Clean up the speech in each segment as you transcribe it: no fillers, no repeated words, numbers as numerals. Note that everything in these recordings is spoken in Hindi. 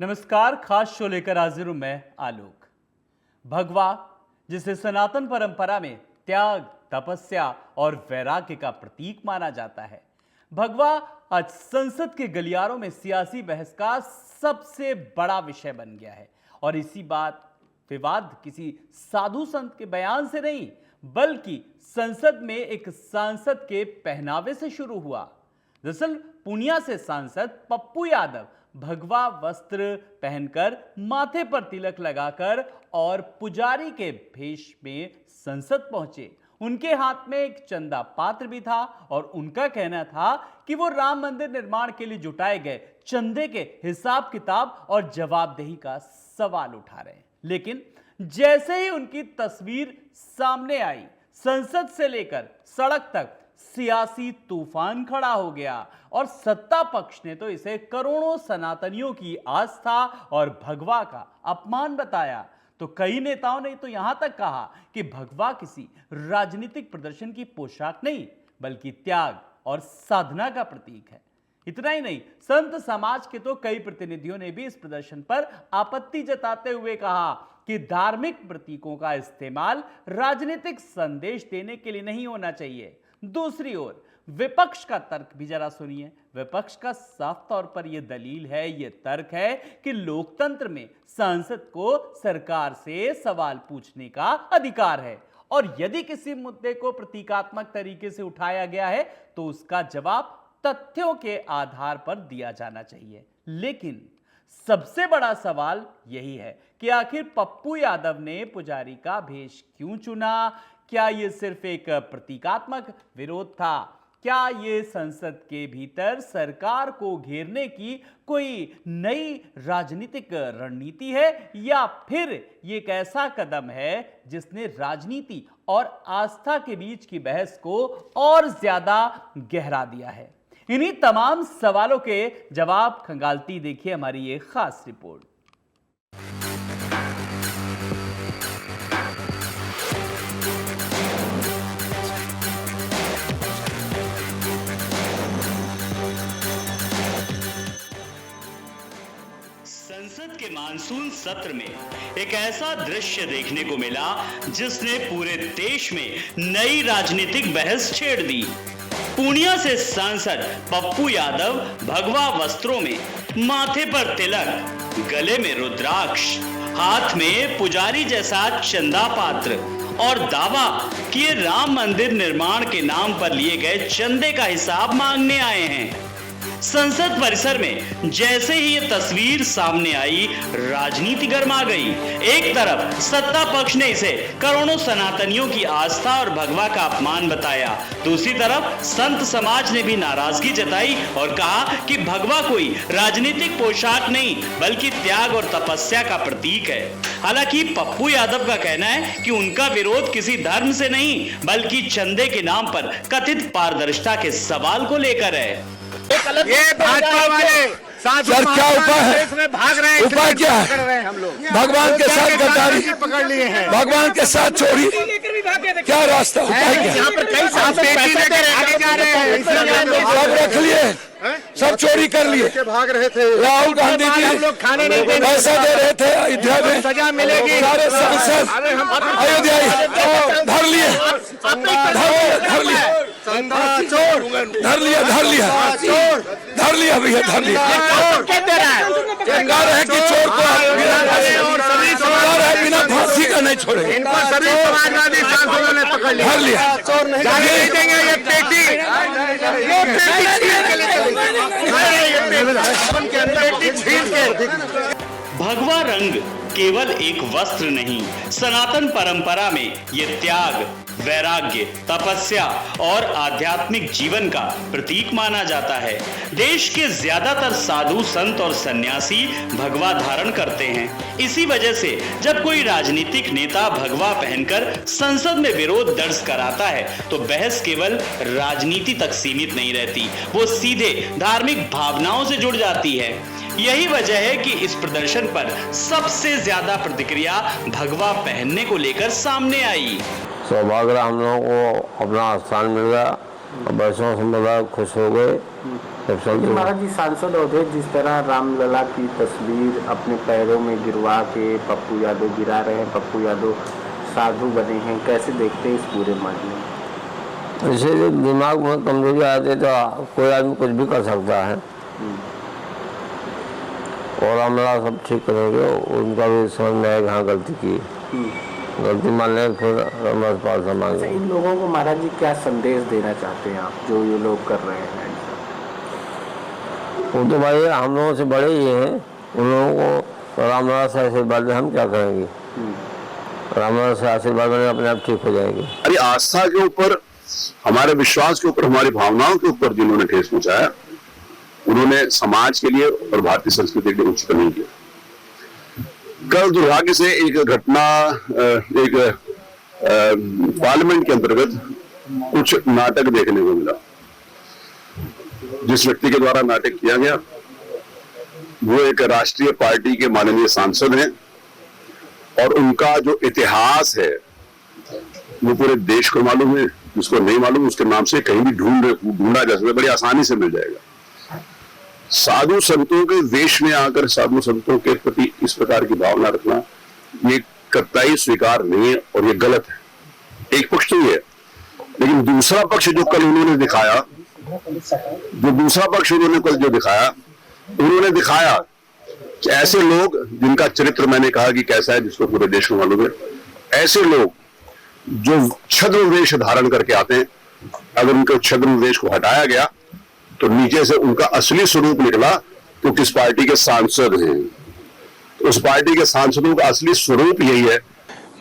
नमस्कार, खास शो लेकर हाजिर हूं मैं आलोक। भगवा, जिसे सनातन परंपरा में त्याग, तपस्या और वैराग्य का प्रतीक माना जाता है, भगवा आज संसद के गलियारों में सियासी बहस का सबसे बड़ा विषय बन गया है। और इसी बात विवाद किसी साधु संत के बयान से नहीं, बल्कि संसद में एक सांसद के पहनावे से शुरू हुआ। दरअसल पूर्णिया से सांसद पप्पू यादव भगवा वस्त्र पहनकर, माथे पर तिलक लगाकर और पुजारी के भेष में संसद पहुंचे। उनके हाथ में एक चंदा पात्र भी था और उनका कहना था कि वो राम मंदिर निर्माण के लिए जुटाए गए चंदे के हिसाब किताब और जवाबदेही का सवाल उठा रहे हैं। लेकिन जैसे ही उनकी तस्वीर सामने आई, संसद से लेकर सड़क तक सियासी तूफान खड़ा हो गया और सत्ता पक्ष ने तो इसे करोड़ों सनातनियों की आस्था और भगवा का अपमान बताया। तो कई नेताओं ने तो यहां तक कहा कि भगवा किसी राजनीतिक प्रदर्शन की पोशाक नहीं, बल्कि त्याग और साधना का प्रतीक है। इतना ही नहीं, संत समाज के तो कई प्रतिनिधियों ने भी इस प्रदर्शन पर आपत्ति जताते हुए कहा कि धार्मिक प्रतीकों का इस्तेमाल राजनीतिक संदेश देने के लिए नहीं होना चाहिए। दूसरी ओर विपक्ष का तर्क भी जरा सुनिए। विपक्ष का साफ तौर पर यह दलील है, यह तर्क है कि लोकतंत्र में सांसद को सरकार से सवाल पूछने का अधिकार है और यदि किसी मुद्दे को प्रतीकात्मक तरीके से उठाया गया है तो उसका जवाब तथ्यों के आधार पर दिया जाना चाहिए। लेकिन सबसे बड़ा सवाल यही है कि आखिर पप्पू यादव ने पुजारी का भेष क्यों चुना? क्या यह सिर्फ एक प्रतीकात्मक विरोध था? क्या यह संसद के भीतर सरकार को घेरने की कोई नई राजनीतिक रणनीति है, या फिर यह एक ऐसा कदम है जिसने राजनीति और आस्था के बीच की बहस को और ज्यादा गहरा दिया है? इन्हीं तमाम सवालों के जवाब खंगालती देखिए हमारी ये खास रिपोर्ट। संसद के मानसून सत्र में एक ऐसा दृश्य देखने को मिला जिसने पूरे देश में नई राजनीतिक बहस छेड़ दी। पूर्णिया से सांसद पप्पू यादव भगवा वस्त्रों में, माथे पर तिलक, गले में रुद्राक्ष, हाथ में पुजारी जैसा चंदा पात्र और दावा कि ये राम मंदिर निर्माण के नाम पर लिए गए चंदे का हिसाब मांगने आए हैं। संसद परिसर में जैसे ही ये तस्वीर सामने आई, राजनीति गर्मा गई। एक तरफ सत्ता पक्ष ने इसे करोड़ों सनातनियों की आस्था और भगवा का अपमान बताया, दूसरी तरफ संत समाज ने भी नाराजगी जताई और कहा कि भगवा कोई राजनीतिक पोशाक नहीं, बल्कि त्याग और तपस्या का प्रतीक है। हालांकि पप्पू यादव का कहना है कि उनका विरोध किसी धर्म से नहीं, बल्कि चंदे के नाम पर कथित पारदर्शिता के सवाल को लेकर है। ये भाजपा वाले सर क्या उपाय है? भाग रहे हैं, उपाय क्या है? हम लोग भगवान के साथ गद्दारी पकड़ लिए हैं, भगवान के साथ चोरी, क्या रास्ता? उपाय क्या? यहाँ पर कई पेटी लेकर आगे जा रहे हैं, सब रख लिए, सब चोरी कर लिए। भाग रहे थे। राहुल गांधी जी हम लोग खाने नहीं देंगे, पैसा दे रहे थे अयोध्या में, सजा मिलेगी। सारे सांसद अयोध्या धर लिए, धर लिया, चोर धर लिया, धर लिया, धर लिया भैया, धर लिया। क्या दे रहा है? कह रहे हैं कि चोर को और सभी कह रहे हैं बिना फांसी का नहीं छोड़ेंगे। इनको सभी समाजवादी सांसदों ने पकड़ लिया। धर लिया, चोर नहीं देंगे। ये पेटी छीन के भगवा रंग केवल एक वस्त्र नहीं, सनातन परंपरा में ये त्याग, वैराग्य, तपस्या और आध्यात्मिक जीवन का प्रतीक माना जाता है। देश के ज्यादातर साधु संत और सन्यासी भगवा धारण करते हैं। इसी वजह से जब कोई राजनीतिक नेता भगवा पहनकर संसद में विरोध दर्ज कराता है तो बहस केवल राजनीति तक सीमित नहीं रहती, वो सीधे धार्मिक भावनाओं से जुड़ जाती है। यही वजह है कि इस प्रदर्शन पर सबसे ज्यादा प्रतिक्रिया भगवा पहनने को लेकर सामने आई। सौभाग्य हम लोगों को अपना स्थान मिल गया बरसों से बड़ा खुश हो गए। सब चलते महाराज जी, सांसद अवधेश जिस तरह रामलला की तस्वीर अपने पैरों में गिरवा के पप्पू यादव गिरा रहे हैं, पप्पू यादव साधु बने हैं, कैसे देखते हैं इस पूरे मामले में? इसीलिए दिमाग में कमजोरी आती है तो कोई आदमी कुछ भी कर सकता है। और रामलला सब ठीक करेंगे, उनका भी समझ में आएगा हाँ गलती की, गलती मान लें फिर पास मांगे। इन लोगों को महाराज जी क्या संदेश देना चाहते हैं आप, जो ये लोग कर रहे हैं? वो तो भाई हम लोगों से बड़े ही हैं, उन लोगों को रामलला से आशीर्वाद में हम क्या करेंगे? रामलला से आशीर्वाद में अपने आप ठीक हो जाएंगे। हमारी आस्था के ऊपर, हमारे विश्वास के ऊपर, हमारी भावनाओं के ऊपर जिन्होंने ठेस पहुंचाया, उन्होंने समाज के लिए और भारतीय संस्कृति के लिए उचित नहीं किया। कल दुर्भाग्य से एक घटना एक पार्लियामेंट के अंतर्गत कुछ नाटक देखने को मिला। जिस व्यक्ति के द्वारा नाटक किया गया वो एक राष्ट्रीय पार्टी के माननीय सांसद हैं और उनका जो इतिहास है वो पूरे देश को मालूम है। जिसको नहीं मालूम उसके नाम से कहीं भी ढूंढा जा सकता है, बड़ी आसानी से मिल जाएगा। साधु संतों के वेश में आकर साधु संतों के प्रति इस प्रकार की भावना रखना ये कतई स्वीकार नहीं है और ये गलत है। एक पक्ष तो ये है, लेकिन दूसरा पक्ष जो कल उन्होंने दिखाया, उन्होंने दिखाया कि ऐसे लोग जिनका चरित्र मैंने कहा कि कैसा है जिसको पूरे देश को मालूम है, ऐसे लोग जो छद्म वेश धारण करके आते हैं, अगर उनके छद्म वेश को हटाया गया तो नीचे से उनका असली स्वरूप निकला तो किस पार्टी के सांसद हैं। तो उस पार्टी के सांसदों का असली स्वरूप यही है।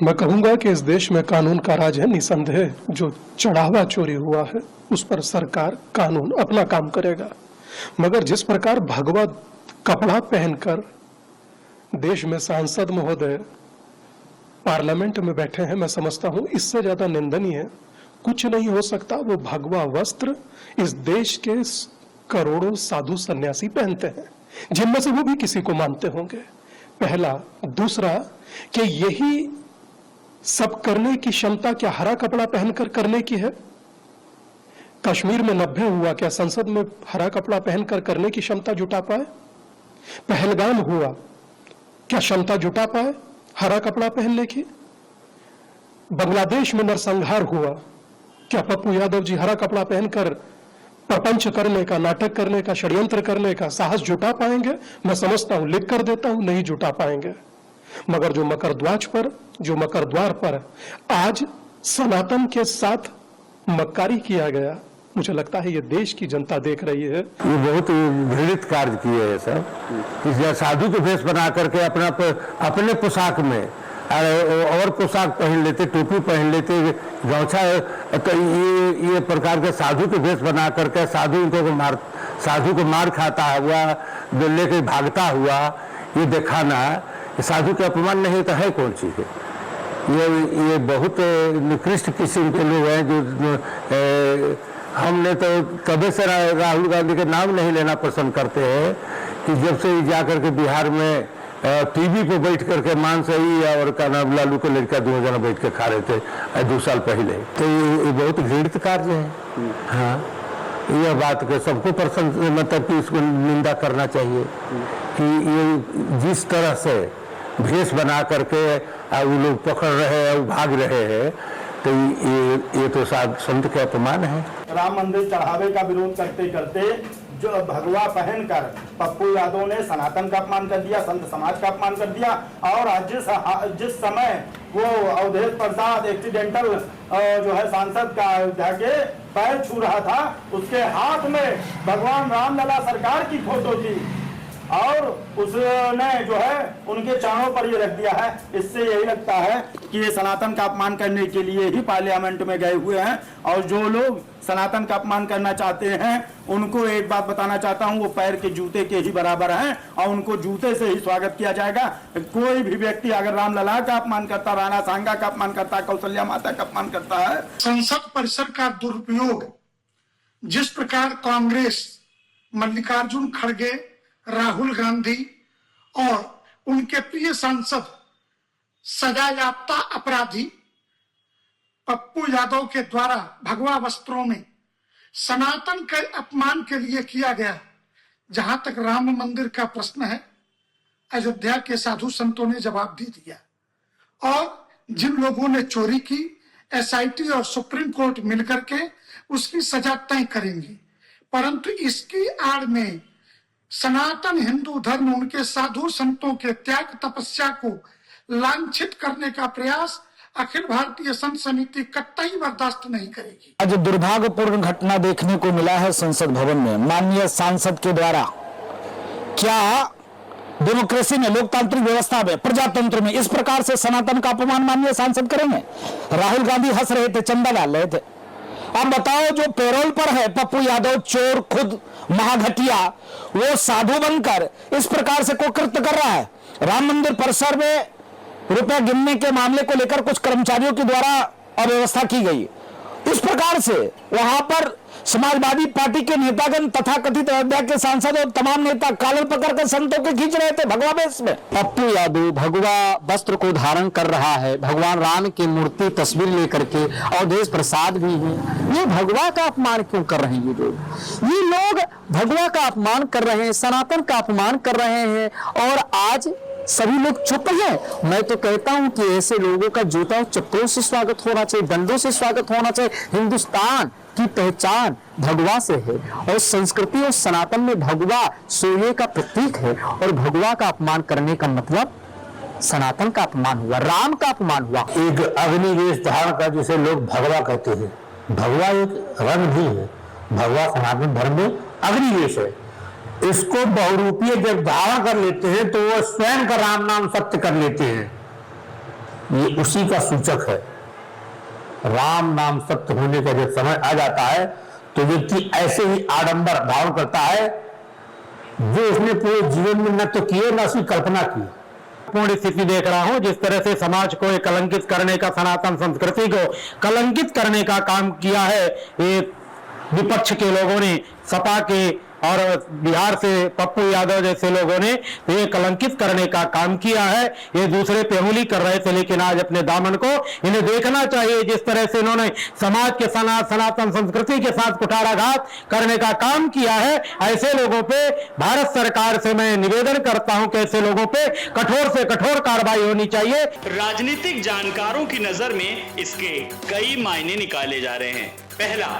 मैं कहूंगा कि इस देश में कानून का राज है, निसंदेह। जो चढ़ावा चोरी हुआ है उस पर सरकार कानून अपना काम करेगा, मगर जिस प्रकार भगवा कपड़ा पहनकर देश में सांसद महोदय पार्लियामेंट में बैठे हैं, मैं समझता हूं इससे ज्यादा निंदनीय कुछ नहीं हो सकता। वो भगवा वस्त्र इस देश के करोड़ों साधु सन्यासी पहनते हैं, जिनमें से वो भी किसी को मानते होंगे। पहला। दूसरा कि यही सब करने की क्षमता क्या हरा कपड़ा पहनकर करने की है? कश्मीर में 90 हुआ, क्या संसद में हरा कपड़ा पहनकर करने की क्षमता जुटा पाए? पहलगाम हुआ, क्या क्षमता जुटा पाए हरा कपड़ा पहनने की? बांग्लादेश में नरसंहार हुआ, क्या पप्पू यादव जी हरा कपड़ा पहनकर प्रपंच करने का, नाटक करने का, षड्यंत्र करने का साहस जुटा पाएंगे? मैं समझता हूं, लिख कर देता हूं, नहीं जुटा पाएंगे। मगर जो मकर द्वार पर आज सनातन के साथ मक्कारी किया गया, मुझे लगता है ये देश की जनता देख रही है। ये बहुत घृणित कार्य किए हैं सब। इसलिए साधु के भेष बना करके अपने पोशाक में और पोशाक पहन लेते, टोपी पहन लेते, गौछा, तो ये प्रकार के साधु के भेष बना करके साधु को मार खाता हुआ, लेके भागता हुआ ये दिखाना, साधु के अपमान नहीं तो है कौन चीज है? ये बहुत निकृष्ट किस्म के लोग हैं जो हमने तो कभी से राहुल गांधी के नाम नहीं लेना पसंद करते हैं कि जब से जाकर के बिहार में टीवी पे बैठ करके मानसही और का नाम लालू को लड़का 2 जना बैठ के खा रहे थे 2 साल पहले। तो ये बहुत घृणित कार्य है। हाँ, यह बात के सबको मतलब कि इसको निंदा करना चाहिए कि ये जिस तरह से भेष बना करके वो लोग पकड़ रहे हैं, भाग रहे हैं, तो ये तो संत के अपमान है। राम मंदिर चढ़ावे का विरोध करते करते जो भगवा पहनकर पप्पू यादव ने सनातन का अपमान कर दिया, संत समाज का अपमान कर दिया। और आज जिस समय वो अवधेश प्रसाद एक्सीडेंटल जो है सांसद का जाके पैर छू रहा था, उसके हाथ में भगवान रामलला सरकार की फोटो थी और उसने जो है उनके चरणों पर ये रख दिया है। इससे यही लगता है कि ये सनातन का अपमान करने के लिए ही पार्लियामेंट में गए हुए हैं। और जो लोग सनातन का अपमान करना चाहते हैं उनको एक बात बताना चाहता हूं, वो पैर के जूते के ही बराबर हैं और उनको जूते से ही स्वागत किया जाएगा। कोई भी व्यक्ति अगर रामलला का अपमान करता, राणा सांगा का अपमान करता, कौशल्या माता का अपमान करता है। संसद परिसर का दुरुपयोग जिस प्रकार कांग्रेस, मल्लिकार्जुन खड़गे, राहुल गांधी और उनके प्रिय सांसद सजायाफ्ता अपराधी पप्पू यादव के द्वारा भगवा वस्त्रों में सनातन के अपमान के लिए किया गया। जहां तक राम मंदिर का प्रश्न है, अयोध्या के साधु संतों ने जवाब दे दिया और जिन लोगों ने चोरी की, एसआईटी और सुप्रीम कोर्ट मिलकर के उसकी सजा तय करेंगी। परंतु इसकी आड़ में सनातन हिंदू धर्म, उनके साधु संतों के त्याग तपस्या को लांछित करने का प्रयास अखिल भारतीय संत समिति कतई बर्दाश्त नहीं करेगी। आज दुर्भाग्यपूर्ण घटना देखने को मिला है संसद भवन में। माननीय सांसद के द्वारा क्या डेमोक्रेसी में, लोकतांत्रिक व्यवस्था में, प्रजातंत्र में इस प्रकार से सनातन का अपमान माननीय सांसद करेंगे? राहुल गांधी हंस रहे थे, चंदा डाल रहे थे। अब बताओ, जो पेरोल पर है पप्पू यादव, चोर खुद महाघटिया, वो साधु बनकर इस प्रकार से कुकृत्य कर रहा है। राम मंदिर परिसर में रुपए गिनने के मामले को लेकर कुछ कर्मचारियों के द्वारा अव्यवस्था की गई। इस प्रकार से वहां पर समाजवादी पार्टी के नेतागण तथा कथित अयोध्या के सांसद और तमाम नेता कॉलर पकड़कर संतों के खींच रहे थे भगवा वेश में। पप्पू यादव भगवा वस्त्र को धारण कर रहा है, भगवान राम की मूर्ति तस्वीर लेकर के, और देश प्रसाद भी है। ये भगवा का अपमान क्यों कर रहे हैं? ये लोग भगवा का अपमान कर रहे हैं, सनातन का अपमान कर रहे हैं, और आज सभी लोग चुप हैं। मैं तो कहता हूं कि ऐसे लोगों का जूता और चप्पलों से स्वागत होना चाहिए, डंडों से स्वागत होना चाहिए। हिंदुस्तान की पहचान भगवा से है, और संस्कृति और सनातन में भगवा सोने का प्रतीक है, और भगवा का अपमान करने का मतलब सनातन का अपमान हुआ, राम का अपमान हुआ। एक अग्निवेश धारण का जिसे लोग भगवा कहते हैं, भगवा एक रंग भी है। भगवा सनातन धर्म में अग्निवेश है। इसको बहुरूपीय जब धारण कर लेते हैं तो वो स्वयं का राम नाम सत्य कर लेते हैं। ये उसी का सूचक है। राम नाम सत्य होने का जब समय आ जाता है तो व्यक्ति ऐसे ही आडंबर धारण करता है जो उसने पूरे जीवन में न तो किए न उसकी कल्पना की। पूर्ण स्थिति देख रहा हूं, जिस तरह से समाज को कलंकित करने का, सनातन संस्कृति को कलंकित करने का काम किया है ये विपक्ष के लोगों ने, सपा के और बिहार से पप्पू यादव जैसे लोगों ने ये कलंकित करने का काम किया है। ये दूसरे पे उंगली कर रहे थे, लेकिन आज अपने दामन को इन्हें देखना चाहिए। जिस तरह से इन्होंने समाज के सनातन संस्कृति के साथ कुठाराघात करने का काम किया है, ऐसे लोगों पे भारत सरकार से मैं निवेदन करता हूं कि ऐसे लोगों पे कठोर से कठोर कार्रवाई होनी चाहिए। राजनीतिक जानकारों की नजर में इसके कई मायने निकाले जा रहे हैं। पहला,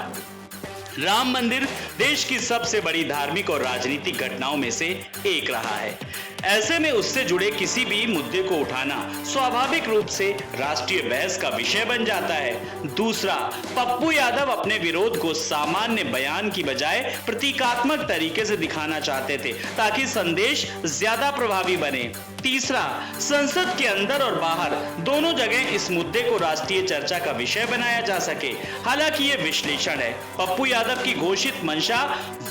राम मंदिर देश की सबसे बड़ी धार्मिक और राजनीतिक घटनाओं में से एक रहा है। ऐसे में उससे जुड़े किसी भी मुद्दे को उठाना स्वाभाविक रूप से राष्ट्रीय बहस का विषय बन जाता है। दूसरा, पप्पू यादव अपने विरोध को सामान्य बयान की बजाय प्रतीकात्मक तरीके से दिखाना चाहते थे ताकि संदेश ज्यादा प्रभावी बने। तीसरा, संसद के अंदर और बाहर दोनों जगह इस मुद्दे को राष्ट्रीय चर्चा का विषय बनाया जा सके। हालांकि ये विश्लेषण है, पप्पू यादव की घोषित मंशा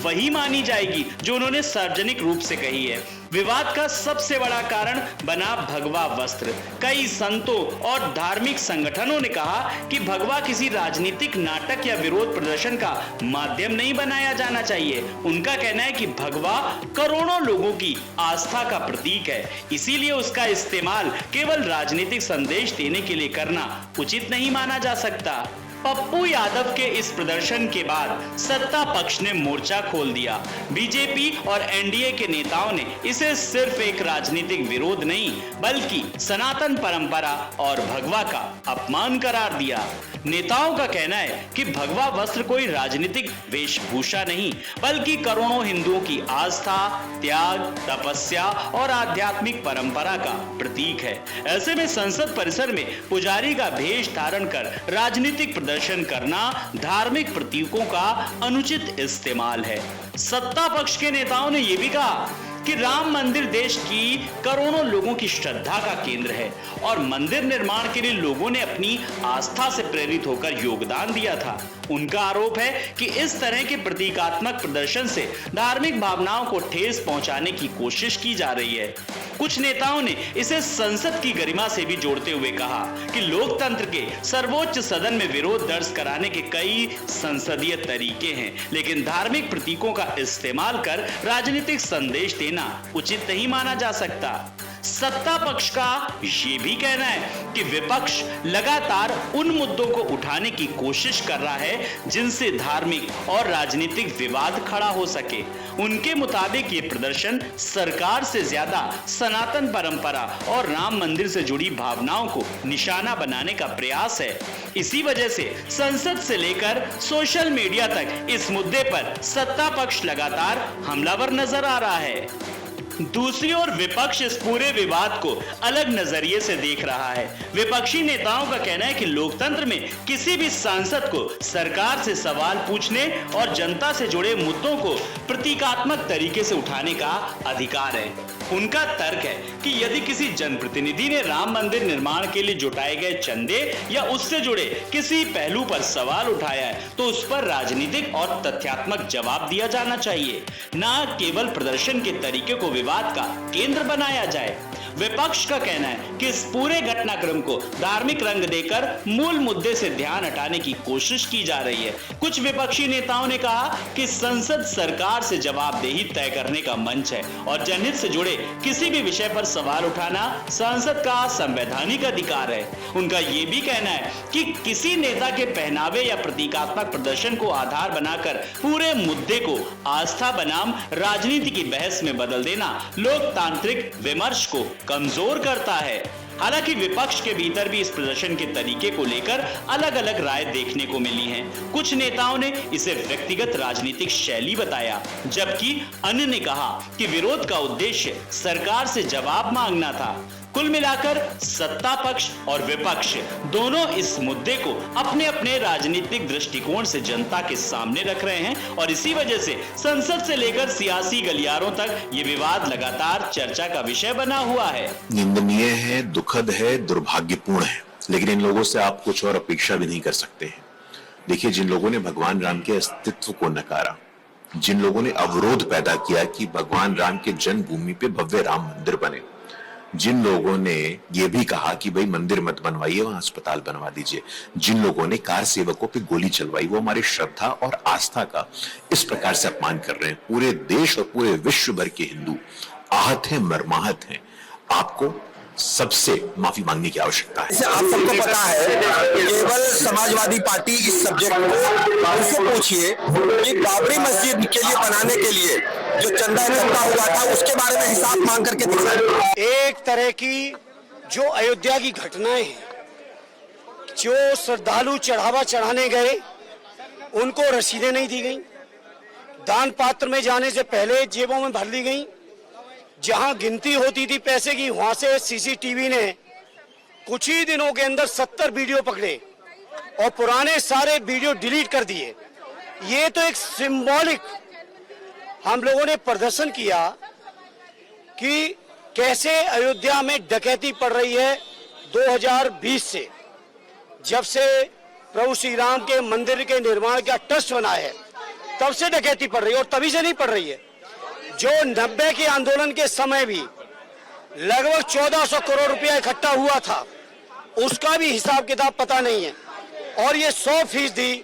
वही मानी जाएगी जो उन्होंने सार्वजनिक रूप से कही है। विवाद का सबसे बड़ा कारण बना भगवा वस्त्र। कई संतों और धार्मिक संगठनों ने कहा कि भगवा किसी राजनीतिक नाटक या विरोध प्रदर्शन का माध्यम नहीं बनाया जाना चाहिए। उनका कहना है कि भगवा करोड़ों लोगों की आस्था का प्रतीक है, इसीलिए उसका इस्तेमाल केवल राजनीतिक संदेश देने के लिए करना उचित नहीं माना जा सकता। पप्पू यादव के इस प्रदर्शन के बाद सत्ता पक्ष ने मोर्चा खोल दिया। बीजेपी और एनडीए के नेताओं ने इसे सिर्फ एक राजनीतिक विरोध नहीं बल्कि सनातन परंपरा और भगवा का अपमान करार दिया। नेताओं का कहना है कि भगवा वस्त्र कोई राजनीतिक वेशभूषा नहीं बल्कि करोड़ों हिंदुओं की आस्था, त्याग, तपस्या और आध्यात्मिक परंपरा का प्रतीक है। ऐसे में संसद परिसर में पुजारी का भेष धारण कर राजनीतिक प्रदर्शन करना धार्मिक प्रतीकों का अनुचित इस्तेमाल है। सत्ता पक्ष के नेताओं ने यह भी कहा कि राम मंदिर देश की करोड़ों लोगों की श्रद्धा का केंद्र है और मंदिर निर्माण के लिए लोगों ने अपनी आस्था से प्रेरित होकर योगदान दिया था। उनका आरोप है कि इस तरह के प्रतीकात्मक प्रदर्शन से धार्मिक भावनाओं को ठेस पहुंचाने की कोशिश की जा रही है। कुछ नेताओं ने इसे संसद की गरिमा से भी जोड़ते हुए कहा कि लोकतंत्र के सर्वोच्च सदन में विरोध दर्ज कराने के कई संसदीय तरीके हैं, लेकिन धार्मिक प्रतीकों का इस्तेमाल कर राजनीतिक संदेश देना उचित नहीं माना जा सकता। सत्ता पक्ष का ये भी कहना है कि विपक्ष लगातार उन मुद्दों को उठाने की कोशिश कर रहा है जिनसे धार्मिक और राजनीतिक विवाद खड़ा हो सके। उनके मुताबिक ये प्रदर्शन सरकार से ज्यादा सनातन परंपरा और राम मंदिर से जुड़ी भावनाओं को निशाना बनाने का प्रयास है। इसी वजह से संसद से लेकर सोशल मीडिया तक इस मुद्दे पर सत्ता पक्ष लगातार हमलावर नजर आ रहा है। दूसरी ओर विपक्ष इस पूरे विवाद को अलग नजरिए से देख रहा है। विपक्षी नेताओं का कहना है कि लोकतंत्र में किसी भी सांसद को सरकार से सवाल पूछने और जनता से जुड़े मुद्दों को प्रतीकात्मक तरीके से उठाने का अधिकार है। उनका तर्क है कि यदि किसी जनप्रतिनिधि ने राम मंदिर निर्माण के लिए जुटाए गए चंदे या उससे जुड़े किसी पहलू पर सवाल उठाया है तो उस पर राजनीतिक और तथ्यात्मक जवाब दिया जाना चाहिए, न केवल प्रदर्शन के तरीके को विवाद का केंद्र बनाया जाए। विपक्ष का कहना है कि इस पूरे घटनाक्रम को धार्मिक रंग देकर मूल मुद्दे से ध्यान हटाने की कोशिश की जा रही है। कुछ विपक्षी नेताओं ने कहा कि संसद सरकार से जवाबदेही तय करने का मंच है और जनहित से जुड़े किसी भी विषय पर सवाल उठाना संसद का संवैधानिक अधिकार है। उनका यह भी कहना है कि किसी नेता के पहनावे या प्रतीकात्मक प्रदर्शन को आधार बनाकर पूरे मुद्दे को आस्था बनाम राजनीति की बहस में बदल देना लोकतांत्रिक विमर्श को कमजोर करता है। हालांकि विपक्ष के भीतर भी इस प्रदर्शन के तरीके को लेकर अलग अलग राय देखने को मिली हैं। कुछ नेताओं ने इसे व्यक्तिगत राजनीतिक शैली बताया, जबकि अन्य ने कहा कि विरोध का उद्देश्य सरकार से जवाब मांगना था। कुल मिलाकर सत्ता पक्ष और विपक्ष दोनों इस मुद्दे को अपने अपने राजनीतिक दृष्टिकोण से जनता के सामने रख रहे हैं और इसी वजह से संसद से लेकर सियासी गलियारों तक ये विवाद लगातार चर्चा का विषय बना हुआ है। निंदनीय है, दुखद है, दुर्भाग्यपूर्ण है, लेकिन इन लोगों से आप कुछ और अपेक्षा भी नहीं कर सकते हैं। देखिए, जिन लोगों ने भगवान राम के अस्तित्व को नकारा, जिन लोगों ने अवरोध पैदा किया कि भगवान राम के जन्मभूमि पे भव्य राम मंदिर बने, जिन लोगों ने यह भी कहा कि भाई मंदिर मत बनवाइए, वहां अस्पताल बनवा दीजिए, जिन लोगों ने कार सेवकों पे गोली चलवाई, वो हमारी श्रद्धा और आस्था का इस प्रकार से अपमान कर रहे हैं। पूरे देश और पूरे विश्व भर के हिंदू आहत हैं, मर्माहत हैं। आपको सबसे माफी मांगने की आवश्यकता है। आप सबको पता है, केवल समाजवादी पार्टी इस सब्जेक्ट को उनसे पूछिए कि बाबरी मस्जिद के लिए बनाने के लिए जो चंदा इकट्ठा हुआ था उसके बारे में हिसाब मांग करके दिखाएं। एक तरह की जो अयोध्या की घटनाएं हैं, जो श्रद्धालु चढ़ावा चढ़ाने गए उनको रसीदें नहीं दी गई, दान पात्र में जाने से पहले जेबों में भर ली गई, जहां गिनती होती थी पैसे की वहां से सीसीटीवी ने कुछ ही दिनों के अंदर 70 वीडियो पकड़े और पुराने सारे वीडियो डिलीट कर दिए। ये तो एक सिंबॉलिक हम लोगों ने प्रदर्शन किया कि कैसे अयोध्या में डकैती पड़ रही है 2020 से, जब से प्रभु श्री राम के मंदिर के निर्माण का ट्रस्ट बना है तब से डकैती पड़ रही है और तभी से नहीं पड़ रही है। जो 90 के आंदोलन के समय भी लगभग 1400 करोड़ रुपया इकट्ठा हुआ था, उसका भी हिसाब किताब पता नहीं है और ये 100%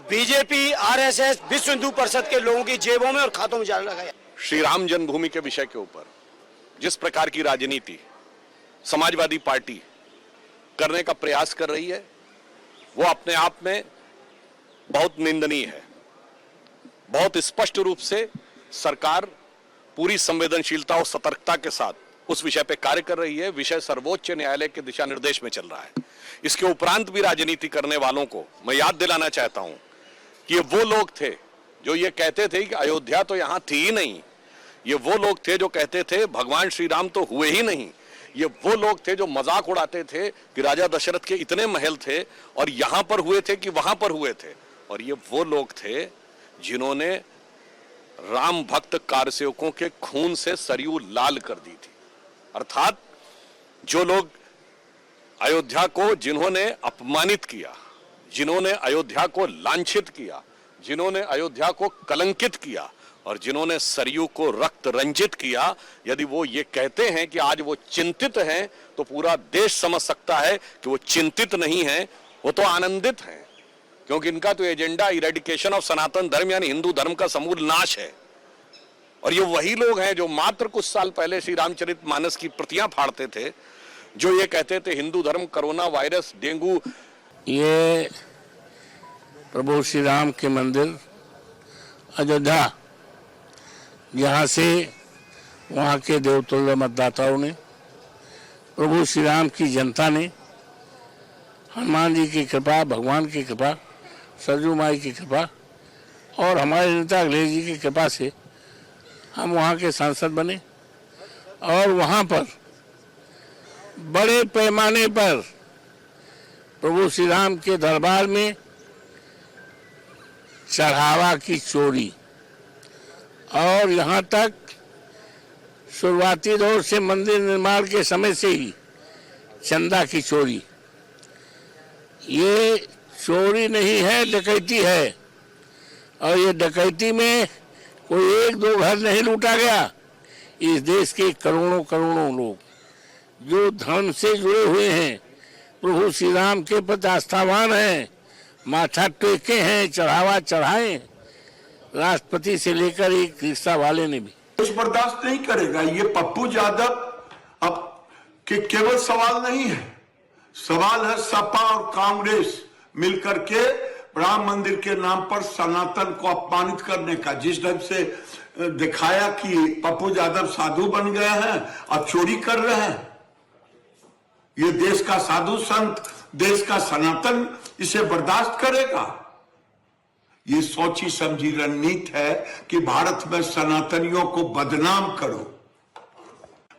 बीजेपी, आरएसएस, विश्व हिंदू परिषद के लोगों की जेबों में और खातों में जा लगाया। श्री राम जन्मभूमि के विषय के ऊपर जिस प्रकार की राजनीति समाजवादी पार्टी करने का प्रयास कर रही है, वो अपने आप में बहुत निंदनीय है। बहुत स्पष्ट रूप से सरकार पूरी संवेदनशीलता और सतर्कता के साथ उस विषय पे कार्य कर रही है। विषय सर्वोच्च न्यायालय के दिशा निर्देश में चल रहा है। इसके उपरांत भी राजनीति करने वालों को मैं याद दिलाना चाहता हूं कि ये वो लोग थे जो ये कहते थे कि अयोध्या तो यहां थी ही नहीं। ये वो लोग थे जो कहते थे भगवान श्री राम तो हुए ही नहीं। ये वो लोग थे जो मजाक उड़ाते थे कि राजा दशरथ के इतने महल थे और यहां पर हुए थे कि वहां पर हुए थे। और ये वो लोग थे जिन्होंने राम भक्त कारसेवकों के खून से सरयू लाल कर दी थी। अर्थात जो लोग अयोध्या को जिन्होंने अपमानित किया, जिन्होंने अयोध्या को लांछित किया, जिन्होंने अयोध्या को कलंकित किया और जिन्होंने सरयू को रक्त रंजित किया, यदि वो ये कहते हैं कि आज वो चिंतित हैं, तो पूरा देश समझ सकता है कि वो चिंतित नहीं हैं, वो तो आनंदित हैं, क्योंकि इनका तो एजेंडा इरेडिकेशन ऑफ सनातन धर्म यानी हिंदू धर्म का समूल नाश है। और ये वही लोग हैं जो मात्र कुछ साल पहले श्री रामचरितमानस की प्रतियां फाड़ते थे, जो ये कहते थे हिंदू धर्म, कोरोना वायरस, डेंगू। ये प्रभु श्री राम के मंदिर अयोध्या, यहाँ से वहाँ के देवतुल्य मतदाताओं ने, प्रभु श्री राम की जनता ने, हनुमान जी की कृपा, भगवान की कृपा, सरजू माई की कृपा और हमारे नेता अखिलेश जी की कृपा से हम वहाँ के सांसद बने और वहाँ पर बड़े पैमाने पर प्रभु श्री राम के दरबार में चढ़ावा की चोरी और यहाँ तक शुरुआती दौर से मंदिर निर्माण के समय से ही चंदा की चोरी, ये चोरी नहीं है, डकैती है। और ये डकैती में कोई एक दो घर नहीं लूटा गया। इस देश के करोड़ों करोड़ों लोग जो धर्म से जुड़े हुए हैं, प्रभु श्री राम के प्रति आस्थावान हैं, माथा टेके हैं, चढ़ावा चढ़ाए, राष्ट्रपति से लेकर एक रिक्शा वाले ने भी बर्दाश्त नहीं करेगा। ये पप्पू यादव अब के केवल सवाल नहीं है, सवाल है सपा और कांग्रेस मिलकर के राम मंदिर के नाम पर सनातन को अपमानित करने का। जिस ढंग से दिखाया कि पप्पू यादव साधु बन गए हैं और चोरी कर रहे हैं, ये देश का साधु संत, देश का सनातन इसे बर्दाश्त करेगा? ये सोची समझी रणनीति है कि भारत में सनातनियों को बदनाम करो।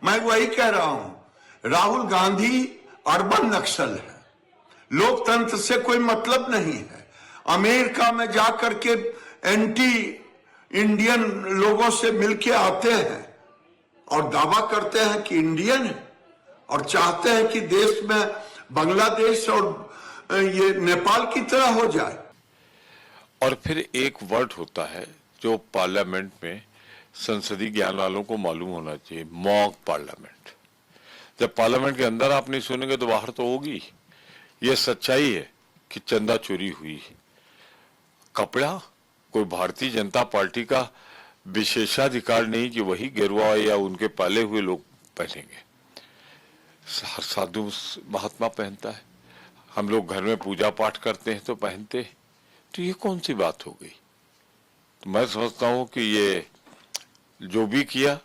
मैं वही कह रहा हूं, राहुल गांधी अर्बन नक्सल है, लोकतंत्र से कोई मतलब नहीं है। अमेरिका में जाकर के एंटी इंडियन लोगों से मिलके आते हैं और दावा करते हैं कि इंडियन है और चाहते हैं कि देश में बांग्लादेश और ये नेपाल की तरह हो जाए। और फिर एक वर्ड होता है जो पार्लियामेंट में संसदीय ज्ञान वालों को मालूम होना चाहिए, मॉक पार्लियामेंट। जब पार्लियामेंट के अंदर आप नहीं सुनेंगे तो बाहर तो होगी। यह सच्चाई है कि चंदा चोरी हुई। कपड़ा कोई भारतीय जनता पार्टी का विशेषाधिकार नहीं कि वही गेरुआ या उनके पाले हुए लोग पहनेंगे। साधु महात्मा पहनता है, हम लोग घर में पूजा पाठ करते हैं तो पहनते हैं, तो ये कौन सी बात हो गई? तो मैं समझता हूं कि ये जो भी किया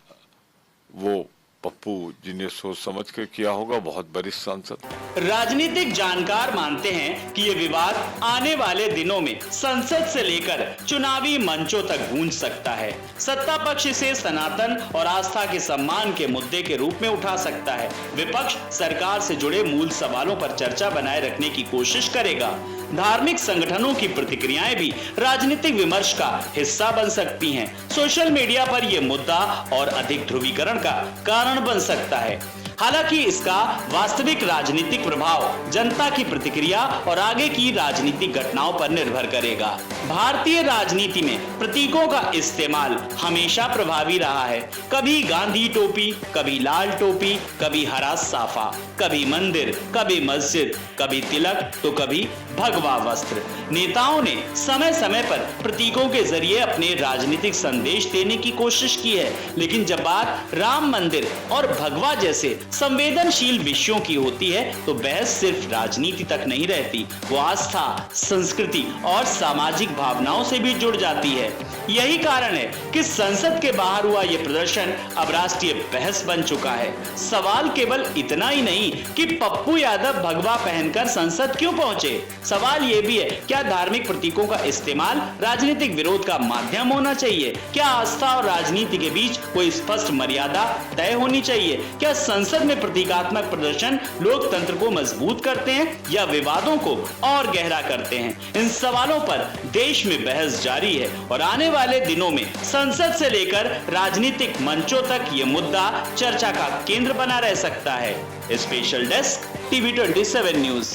वो पप्पू जी ने सोच समझ कर किया होगा, बहुत वरिष्ठ सांसद। राजनीतिक जानकार मानते हैं कि ये विवाद आने वाले दिनों में संसद से लेकर चुनावी मंचों तक गूंज सकता है। सत्ता पक्ष इसे सनातन और आस्था के सम्मान के मुद्दे के रूप में उठा सकता है। विपक्ष सरकार से जुड़े मूल सवालों पर चर्चा बनाए रखने की कोशिश करेगा। धार्मिक संगठनों की प्रतिक्रियाएं भी राजनीतिक विमर्श का हिस्सा बन सकती हैं। सोशल मीडिया पर यह मुद्दा और अधिक ध्रुवीकरण का कारण बन सकता है। हालांकि इसका वास्तविक राजनीतिक प्रभाव जनता की प्रतिक्रिया और आगे की राजनीतिक घटनाओं पर निर्भर करेगा। भारतीय राजनीति में प्रतीकों का इस्तेमाल हमेशा प्रभावी रहा है। कभी गांधी टोपी, कभी लाल टोपी, कभी हरा साफा, कभी मंदिर, कभी मस्जिद, कभी तिलक तो कभी भगवा वस्त्र। नेताओं ने समय समय पर प्रतीकों के जरिए अपने राजनीतिक संदेश देने की कोशिश की है, लेकिन जब बात राम मंदिर और भगवा जैसे संवेदनशील विषयों की होती है तो बहस सिर्फ राजनीति तक नहीं रहती, वो आस्था, संस्कृति और सामाजिक भावनाओं से भी जुड़ जाती है। यही कारण है कि संसद के बाहर हुआ यह प्रदर्शन अब राष्ट्रीय बहस बन चुका है। सवाल केवल इतना ही नहीं कि पप्पू यादव भगवा पहनकर संसद क्यों पहुंचे, सवाल यह भी है क्या धार्मिक प्रतीकों का इस्तेमाल राजनीतिक विरोध का माध्यम होना चाहिए? क्या आस्था और राजनीति के बीच कोई स्पष्ट मर्यादा तय होनी चाहिए? क्या संसद में प्रतीकात्मक प्रदर्शन लोकतंत्र को मजबूत करते हैं या विवादों को और गहरा करते हैं? इन सवालों पर देश में बहस जारी है और आने वाले दिनों में संसद से लेकर राजनीतिक मंचों तक यह मुद्दा चर्चा का केंद्र बना रह सकता है। Special desk, TV 27 news.